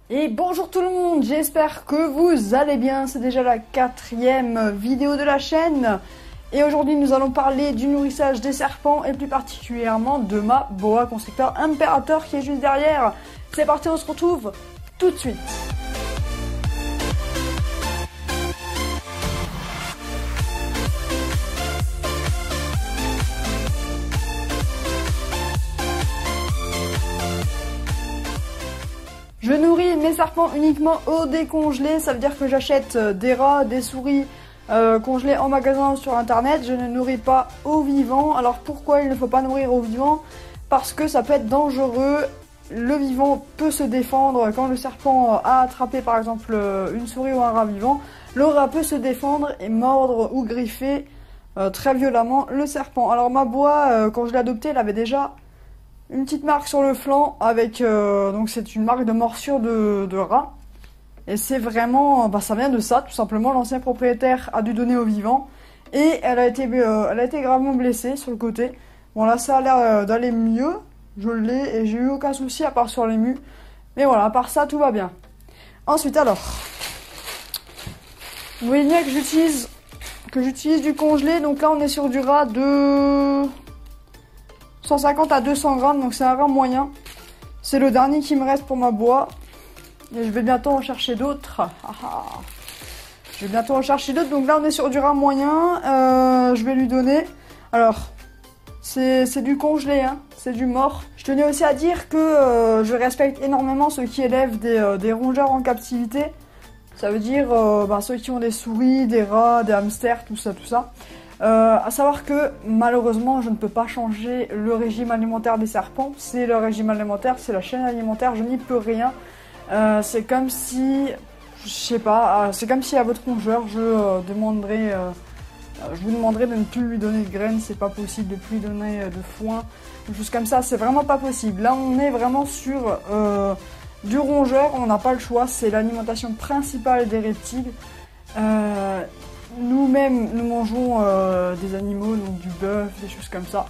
Et bonjour tout le monde, j'espère que vous allez bien, c'est déjà la 4e vidéo de la chaîne. Et aujourd'hui nous allons parler du nourrissage des serpents et plus particulièrement de ma boa constrictor imperator qui est juste derrière. C'est parti, on se retrouve tout de suite. Je nourris mes serpents uniquement au décongelé, ça veut dire que j'achète des rats, des souris congelés en magasin ou sur internet. Je ne nourris pas au vivant. Alors pourquoi il ne faut pas nourrir au vivant? Parce que ça peut être dangereux. Le vivant peut se défendre. Quand le serpent a attrapé par exemple une souris ou un rat vivant, le rat peut se défendre et mordre ou griffer très violemment le serpent. Alors ma boa, quand je l'ai adoptée, elle avait déjà une petite marque sur le flanc avec donc c'est une marque de morsure de rat. Et c'est vraiment, ça vient de ça, tout simplement. L'ancien propriétaire a dû donner au vivant et elle a été gravement blessée sur le côté. Bon là ça a l'air d'aller mieux, je l'ai et j'ai eu aucun souci à part sur les mus. Mais voilà, à part ça tout va bien. Ensuite alors, vous voyez bien que j'utilise du congelé. Donc là on est sur du rat de 150 à 200 grammes, donc c'est un rat moyen. C'est le dernier qui me reste pour ma boa. Et je vais bientôt en chercher d'autres. Je vais bientôt en chercher d'autres. Donc là, on est sur du rat moyen. Je vais lui donner. Alors, c'est du congelé, hein. C'est du mort. Je tenais aussi à dire que je respecte énormément ceux qui élèvent des rongeurs en captivité. Ça veut dire ceux qui ont des souris, des rats, des hamsters, tout ça, tout ça. À savoir que malheureusement je ne peux pas changer le régime alimentaire des serpents. C'est le régime alimentaire, c'est la chaîne alimentaire, je n'y peux rien. C'est comme si, je sais pas, c'est comme si à votre rongeur je vous demanderais de ne plus lui donner de graines, c'est pas possible, de plus lui donner de foin, des choses comme ça, c'est vraiment pas possible. Là on est vraiment sur du rongeur, on n'a pas le choix, c'est l'alimentation principale des reptiles. Nous-mêmes, nous mangeons des animaux, donc du bœuf, des choses comme ça.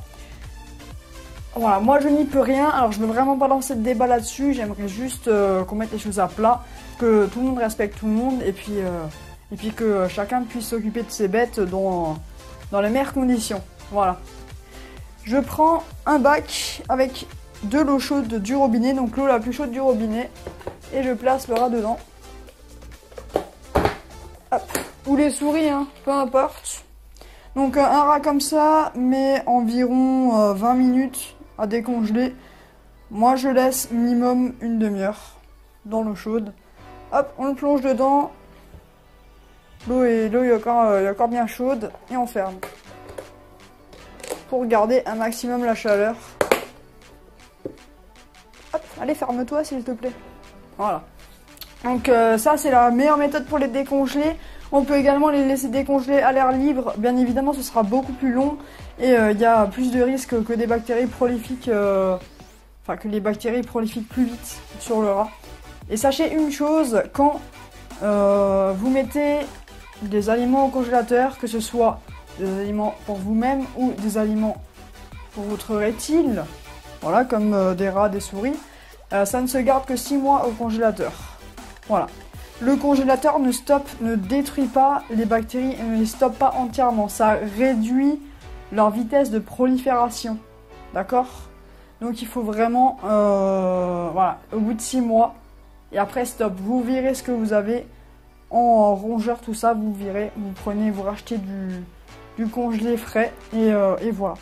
Voilà, moi je n'y peux rien, alors je veux vraiment pas lancer de débat là-dessus, j'aimerais juste qu'on mette les choses à plat, que tout le monde respecte tout le monde, et puis que chacun puisse s'occuper de ses bêtes dans les meilleures conditions. Voilà. Je prends un bac avec de l'eau chaude du robinet, donc l'eau la plus chaude du robinet, et je place le rat dedans. Hop. Ou les souris, hein, peu importe. Donc un rat comme ça met environ 20 minutes à décongeler. Moi je laisse minimum une demi-heure dans l'eau chaude. Hop, on le plonge dedans. L'eau est encore bien chaude et on ferme. Pour garder un maximum la chaleur. Hop, allez ferme-toi s'il te plaît. Voilà. Donc ça c'est la meilleure méthode pour les décongeler. On peut également les laisser décongeler à l'air libre. Bien évidemment ce sera beaucoup plus long et il y a plus de risques que des bactéries prolifiquent, que les bactéries prolifiquent plus vite sur le rat. Et sachez une chose, quand vous mettez des aliments au congélateur, que ce soit des aliments pour vous-même ou des aliments pour votre reptile, voilà, comme des rats, des souris, ça ne se garde que 6 mois au congélateur. Voilà. Le congélateur ne détruit pas les bactéries et ne les stoppe pas entièrement. Ça réduit leur vitesse de prolifération. D'accord? Donc il faut vraiment, voilà, au bout de 6 mois, et après stop. Vous virez ce que vous avez en rongeur, tout ça, vous virez, vous rachetez du congelé frais et voilà.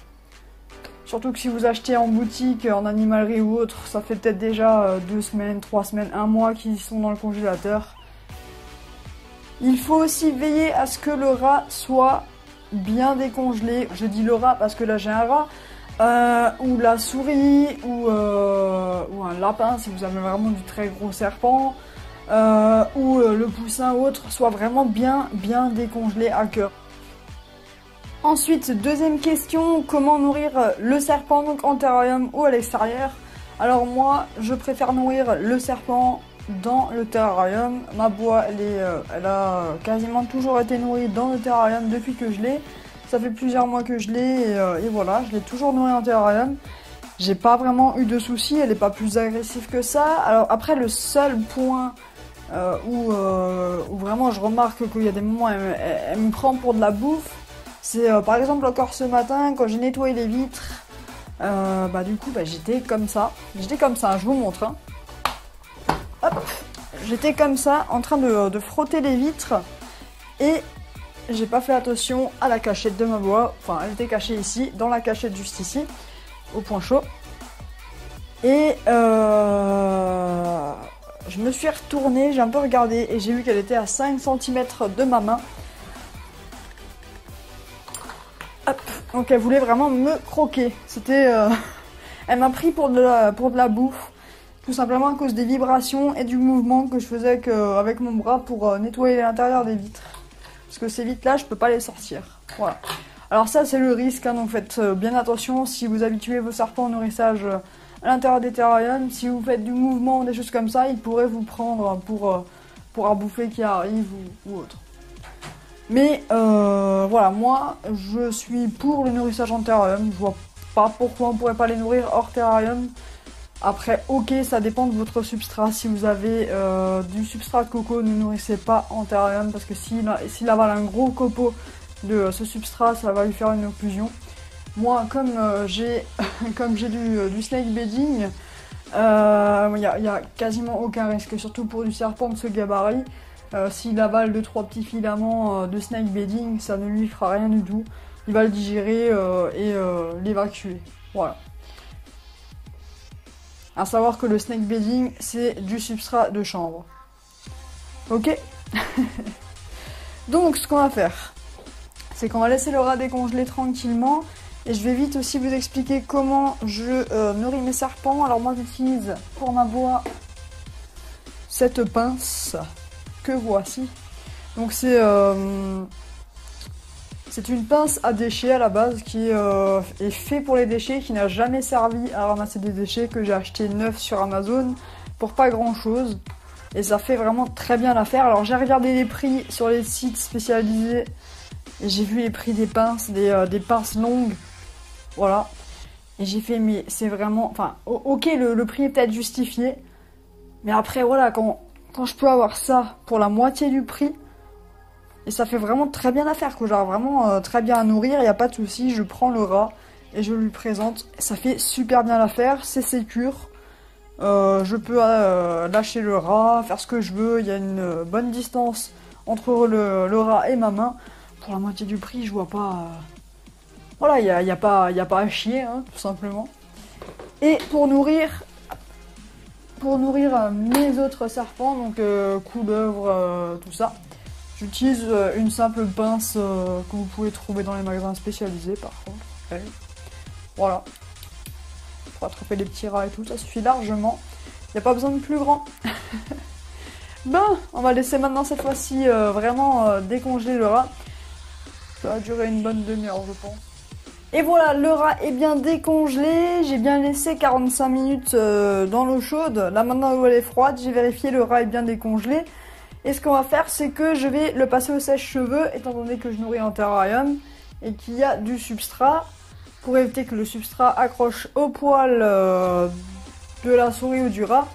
Surtout que si vous achetez en boutique, en animalerie ou autre, ça fait peut-être déjà 2 semaines, 3 semaines, 1 mois qu'ils sont dans le congélateur. Il faut aussi veiller à ce que le rat soit bien décongelé. Je dis le rat parce que là j'ai un rat, ou la souris, ou un lapin si vous avez vraiment du très gros serpent, ou le poussin ou autre, soit vraiment bien décongelé à cœur. Ensuite, deuxième question, comment nourrir le serpent, donc en terrarium ou à l'extérieur? Alors moi, je préfère nourrir le serpent dans le terrarium. Ma boa, elle a quasiment toujours été nourrie dans le terrarium depuis que je l'ai. Ça fait plusieurs mois que je l'ai et voilà, je l'ai toujours nourrie en terrarium. J'ai pas vraiment eu de soucis, elle est pas plus agressive que ça. Alors après, le seul point où vraiment je remarque qu'il y a des moments elle me prend pour de la bouffe, c'est par exemple encore ce matin quand j'ai nettoyé les vitres, du coup j'étais comme ça, je vous montre. Hein. Hop, j'étais comme ça en train de frotter les vitres et j'ai pas fait attention à la cachette de ma bois, enfin elle était cachée ici, dans la cachette juste ici, au point chaud. Et je me suis retournée, j'ai un peu regardé et j'ai vu qu'elle était à 5 cm de ma main. Hop, donc elle voulait vraiment me croquer. C'était, elle m'a pris pour de la bouffe, tout simplement à cause des vibrations et du mouvement que je faisais avec mon bras pour nettoyer l'intérieur des vitres. Parce que ces vitres-là, je peux pas les sortir. Voilà. Alors ça, c'est le risque, hein, donc faites bien attention si vous habituez vos serpents au nourrissage à l'intérieur des terrariums. Si vous faites du mouvement, des choses comme ça, ils pourraient vous prendre pour un bouffée qui arrive ou autre. Mais voilà, moi, je suis pour le nourrissage en terrarium. Je vois pas pourquoi on pourrait pas les nourrir hors terrarium. Après, ok, ça dépend de votre substrat. Si vous avez du substrat de coco, ne nourrissez pas en terrarium parce que s'il avale un gros copeau de ce substrat, ça va lui faire une occlusion. Moi, comme j'ai du snake bedding, y a quasiment aucun risque, surtout pour du serpent de ce gabarit. S'il avale 2-3 petits filaments de snake bedding, ça ne lui fera rien du tout. Il va le digérer et l'évacuer. Voilà. À savoir que le snake bedding, c'est du substrat de chanvre. Ok. Donc, ce qu'on va faire, c'est qu'on va laisser le rat décongeler tranquillement. Et je vais vite aussi vous expliquer comment je nourris mes serpents. Alors moi, j'utilise pour ma bois cette pince que voici. Donc c'est une pince à déchets à la base qui est fait pour les déchets, qui n'a jamais servi à ramasser des déchets, que j'ai acheté neuf sur Amazon pour pas grand chose. Et ça fait vraiment très bien l'affaire. Alors j'ai regardé les prix sur les sites spécialisés et j'ai vu les prix des pinces, des pinces longues. Voilà. Et j'ai fait, mais c'est vraiment... Enfin, ok, le prix est peut-être justifié. Mais après, voilà, quand je peux avoir ça pour la moitié du prix, et ça fait vraiment très bien l'affaire, quoi. Genre vraiment très bien à nourrir, il n'y a pas de souci. Je prends le rat et je lui présente. Ça fait super bien l'affaire, c'est sécure. Je peux lâcher le rat, faire ce que je veux. Il y a une bonne distance entre le rat et ma main. Pour la moitié du prix, je vois pas... Voilà, il n'y a pas à chier, hein, tout simplement. Et pour nourrir mes autres serpents, donc couleuvres, tout ça, j'utilise une simple pince que vous pouvez trouver dans les magasins spécialisés, par contre. Voilà. Pour attraper les petits rats et tout, ça suffit largement. Il n'y a pas besoin de plus grand. On va laisser maintenant cette fois-ci vraiment décongeler le rat. Ça va durer une bonne demi-heure, je pense. Et voilà, le rat est bien décongelé. J'ai bien laissé 45 minutes dans l'eau chaude. Là maintenant l'eau elle est froide, j'ai vérifié, le rat est bien décongelé. Et ce qu'on va faire, c'est que je vais le passer au sèche-cheveux, étant donné que je nourris en terrarium et qu'il y a du substrat, pour éviter que le substrat accroche au poil de la souris ou du rat.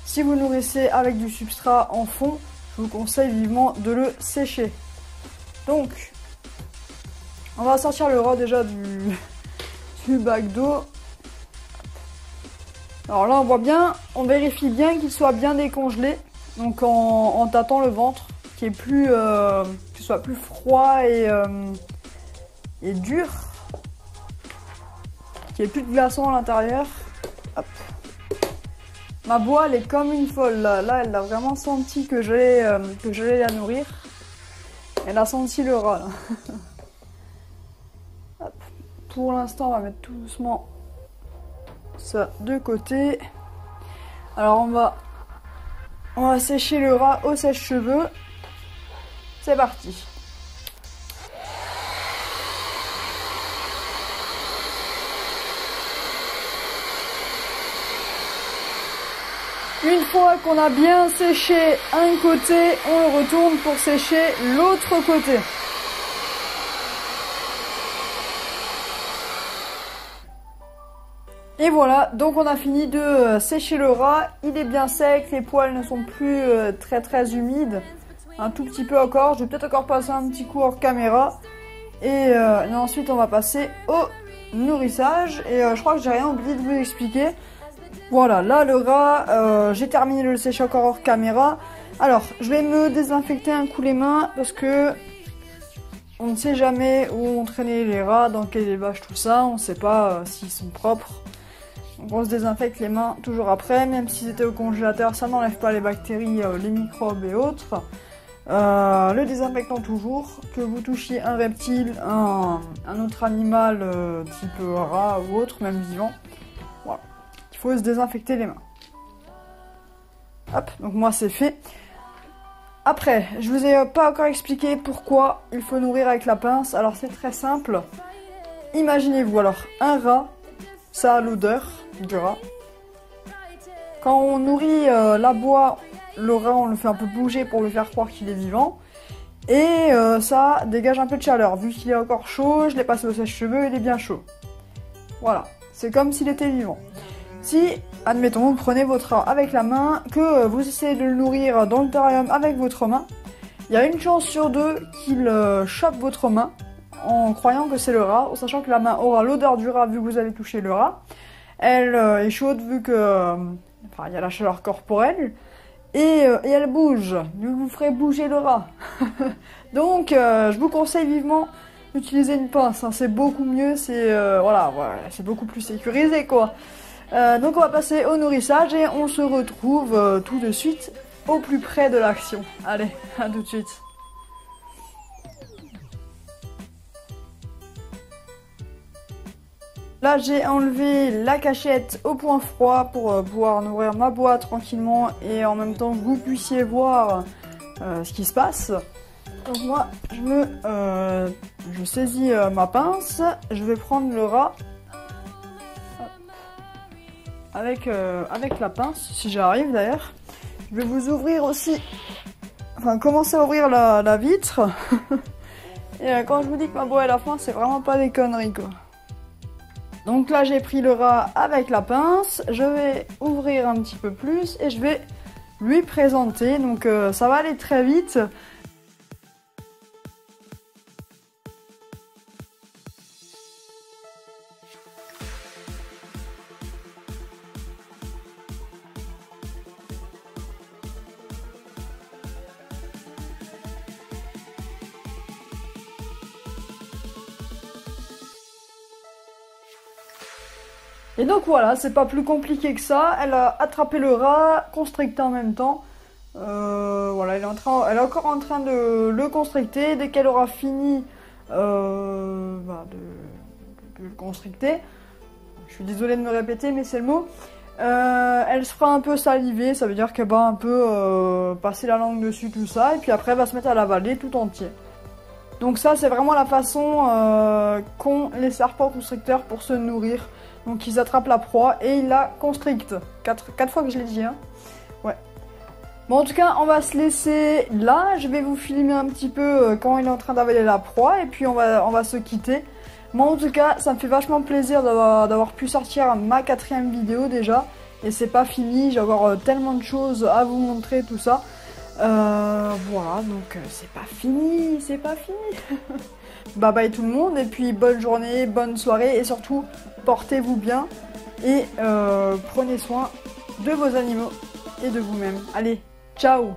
Si vous nourrissez avec du substrat en fond, je vous conseille vivement de le sécher. Donc, on va sortir le rat déjà du bac d'eau. Alors là, on voit bien, on vérifie bien qu'il soit bien décongelé. Donc en tâtant le ventre, qu'il soit plus froid et dur. Qu'il n'y ait plus de glaçons à l'intérieur. Hop. Ma bois, elle est comme une folle. Là, elle a vraiment senti que j'allais la nourrir. Elle a senti le rat, là. Hop. Pour l'instant, on va mettre tout doucement ça de côté. Alors, on va sécher le rat au sèche-cheveux. C'est parti. Une fois qu'on a bien séché un côté, on retourne pour sécher l'autre côté. Et voilà, donc on a fini de sécher le rat. Il est bien sec, les poils ne sont plus très humides. Un tout petit peu encore, je vais peut-être encore passer un petit coup hors caméra. Et ensuite on va passer au nourrissage. Et je crois que j'ai rien oublié de vous expliquer. Voilà, là le rat, j'ai terminé de le sécher encore hors caméra. Alors, je vais me désinfecter un coup les mains parce que on ne sait jamais où ont traîné les rats, dans quelle élevage, tout ça. On ne sait pas s'ils sont propres. Donc on se désinfecte les mains toujours après, même si c'était au congélateur, ça n'enlève pas les bactéries, les microbes et autres. Le désinfectant toujours, que vous touchiez un reptile, un autre animal type rat ou autre, même vivant. Voilà, il faut se désinfecter les mains. Hop, donc moi c'est fait. Après, je vous ai pas encore expliqué pourquoi il faut nourrir avec la pince. Alors c'est très simple. Imaginez-vous alors un rat, ça a l'odeur du rat. Quand on nourrit l'aboie, le rat on le fait un peu bouger pour lui faire croire qu'il est vivant. Et ça dégage un peu de chaleur. Vu qu'il est encore chaud, je l'ai passé au sèche-cheveux, il est bien chaud. Voilà, c'est comme s'il était vivant. Si, admettons, vous prenez votre rat avec la main, que vous essayez de le nourrir dans le terrarium avec votre main, il y a une chance sur deux qu'il chope votre main en croyant que c'est le rat, en sachant que la main aura l'odeur du rat vu que vous avez touché le rat. Elle est chaude vu que il y a la chaleur corporelle et elle bouge, vous ferez bouger le rat. Donc je vous conseille vivement d'utiliser une pince, hein, c'est beaucoup mieux, c'est voilà, c'est beaucoup plus sécurisé quoi. Donc on va passer au nourrissage et on se retrouve tout de suite au plus près de l'action. Allez, à tout de suite. Là j'ai enlevé la cachette au point froid pour pouvoir nourrir ma boîte tranquillement et en même temps que vous puissiez voir ce qui se passe. Donc moi je saisis ma pince, je vais prendre le rat. Avec la pince, si j'arrive d'ailleurs. Je vais vous ouvrir aussi, enfin commencer à ouvrir la vitre. Et quand je vous dis que ma boîte est à la fin, c'est vraiment pas des conneries quoi. Donc là j'ai pris le rat avec la pince, je vais ouvrir un petit peu plus et je vais lui présenter. Donc ça va aller très vite. Et donc voilà, c'est pas plus compliqué que ça. Elle a attrapé le rat, constricté en même temps. Voilà, elle est encore en train de le constricter. Dès qu'elle aura fini de le constricter, je suis désolée de me répéter, mais c'est le mot. Elle se fera un peu saliver, ça veut dire qu'elle va un peu passer la langue dessus, tout ça. Et puis après, elle va se mettre à l'avaler tout entier. Donc ça, c'est vraiment la façon qu'ont les serpents constricteurs pour se nourrir. Donc ils attrapent la proie et ils la constrictent. 4 fois que je l'ai dit, hein. Ouais. Bon, en tout cas, on va se laisser là. Je vais vous filmer un petit peu quand il est en train d'avaler la proie. Et puis on va se quitter. Moi, en tout cas, ça me fait vachement plaisir d'avoir pu sortir ma 4e vidéo déjà. Et c'est pas fini, j'ai encore tellement de choses à vous montrer, tout ça. Voilà, donc c'est pas fini, c'est pas fini. Bye bye tout le monde, et puis bonne journée, bonne soirée, et surtout, portez-vous bien, et prenez soin de vos animaux et de vous-même. Allez, ciao!